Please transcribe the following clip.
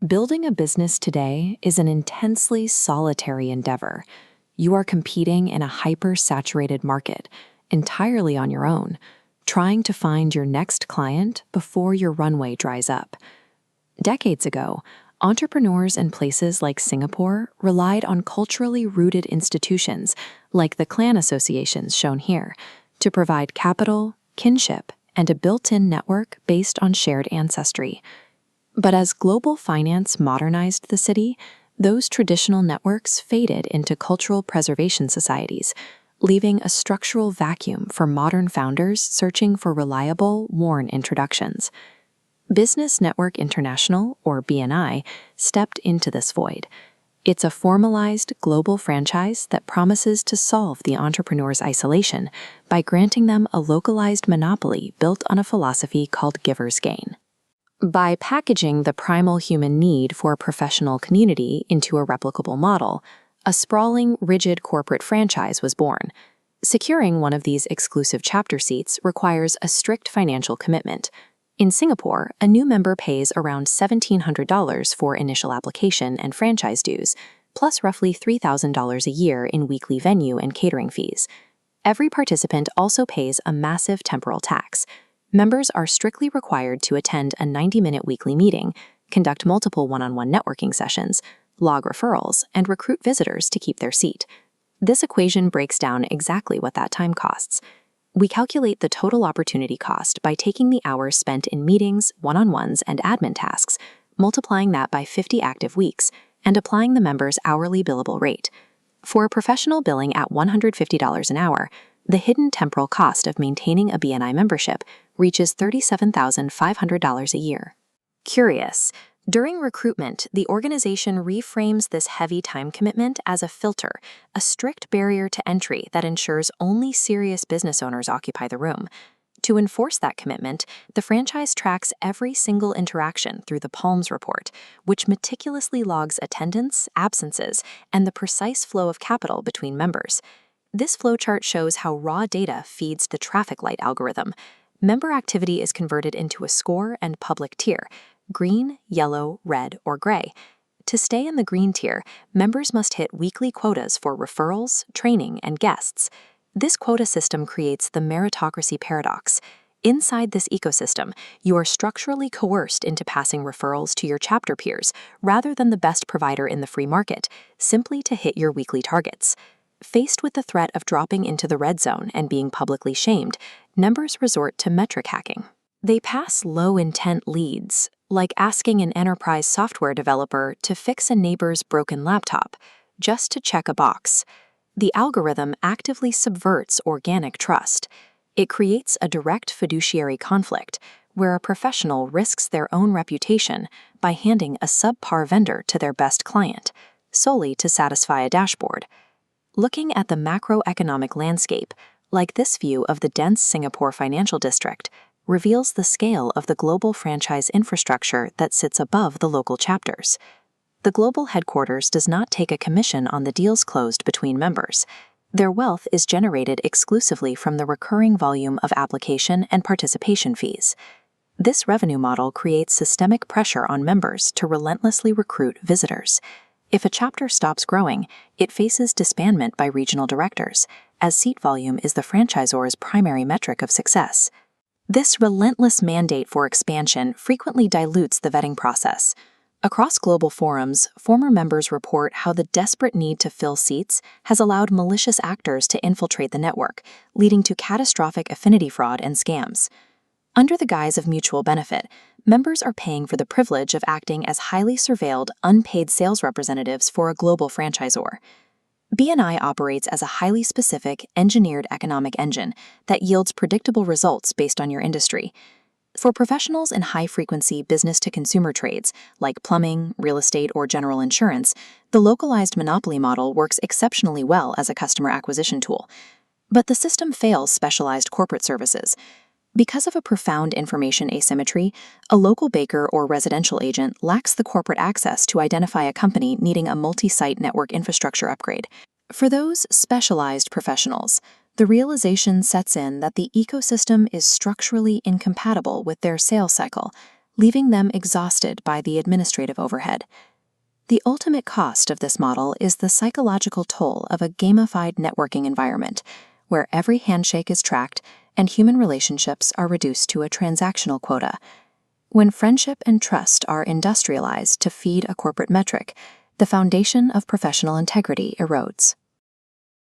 Building a business today is an intensely solitary endeavor. You are competing in a hyper-saturated market, entirely on your own, trying to find your next client before your runway dries up. Decades ago, entrepreneurs in places like Singapore relied on culturally rooted institutions, like the clan associations shown here, to provide capital, kinship, and a built-in network based on shared ancestry. But as global finance modernized the city, those traditional networks faded into cultural preservation societies, leaving a structural vacuum for modern founders searching for reliable, worn introductions. Business Network International, or BNI, stepped into this void. It's a formalized global franchise that promises to solve the entrepreneur's isolation by granting them a localized monopoly built on a philosophy called giver's gain. By packaging the primal human need for a professional community into a replicable model, a sprawling, rigid corporate franchise was born. Securing one of these exclusive chapter seats requires a strict financial commitment. In Singapore, a new member pays around $1,700 for initial application and franchise dues, plus roughly $3,000 a year in weekly venue and catering fees. Every participant also pays a massive temporal tax. Members are strictly required to attend a 90-minute weekly meeting, conduct multiple one-on-one networking sessions, log referrals, and recruit visitors to keep their seat. This equation breaks down exactly what that time costs. We calculate the total opportunity cost by taking the hours spent in meetings, one-on-ones, and admin tasks, multiplying that by 50 active weeks, and applying the member's hourly billable rate. For a professional billing at $150 an hour, the hidden temporal cost of maintaining a BNI membership reaches $37,500 a year. Curious, during recruitment, the organization reframes this heavy time commitment as a filter, a strict barrier to entry that ensures only serious business owners occupy the room. To enforce that commitment, the franchise tracks every single interaction through the Palms report, which meticulously logs attendance, absences, and the precise flow of capital between members. This flowchart shows how raw data feeds the traffic light algorithm. Member activity is converted into a score and public tier: green, yellow, red, or gray. To stay in the green tier, members must hit weekly quotas for referrals, training, and guests. This quota system creates the Meritocracy Paradox. Inside this ecosystem, you are structurally coerced into passing referrals to your chapter peers rather than the best provider in the free market, simply to hit your weekly targets. Faced with the threat of dropping into the red zone and being publicly shamed, members resort to metric hacking. They pass low-intent leads, like asking an enterprise software developer to fix a neighbor's broken laptop, just to check a box. The algorithm actively subverts organic trust. It creates a direct fiduciary conflict, where a professional risks their own reputation by handing a subpar vendor to their best client, solely to satisfy a dashboard. Looking at the macroeconomic landscape, like this view of the dense Singapore financial district, reveals the scale of the global franchise infrastructure that sits above the local chapters. The global headquarters does not take a commission on the deals closed between members. Their wealth is generated exclusively from the recurring volume of application and participation fees. This revenue model creates systemic pressure on members to relentlessly recruit visitors. If a chapter stops growing, it faces disbandment by regional directors, as seat volume is the franchisor's primary metric of success. This relentless mandate for expansion frequently dilutes the vetting process. Across global forums, former members report how the desperate need to fill seats has allowed malicious actors to infiltrate the network, leading to catastrophic affinity fraud and scams. Under the guise of mutual benefit, members are paying for the privilege of acting as highly surveilled, unpaid sales representatives for a global franchisor. BNI operates as a highly specific, engineered economic engine that yields predictable results based on your industry. For professionals in high-frequency business-to-consumer trades, like plumbing, real estate, or general insurance, the localized monopoly model works exceptionally well as a customer acquisition tool. But the system fails specialized corporate services. Because of a profound information asymmetry, a local baker or residential agent lacks the corporate access to identify a company needing a multi-site network infrastructure upgrade. For those specialized professionals, the realization sets in that the ecosystem is structurally incompatible with their sales cycle, leaving them exhausted by the administrative overhead. The ultimate cost of this model is the psychological toll of a gamified networking environment, where every handshake is tracked and human relationships are reduced to a transactional quota. When friendship and trust are industrialized to feed a corporate metric, the foundation of professional integrity erodes.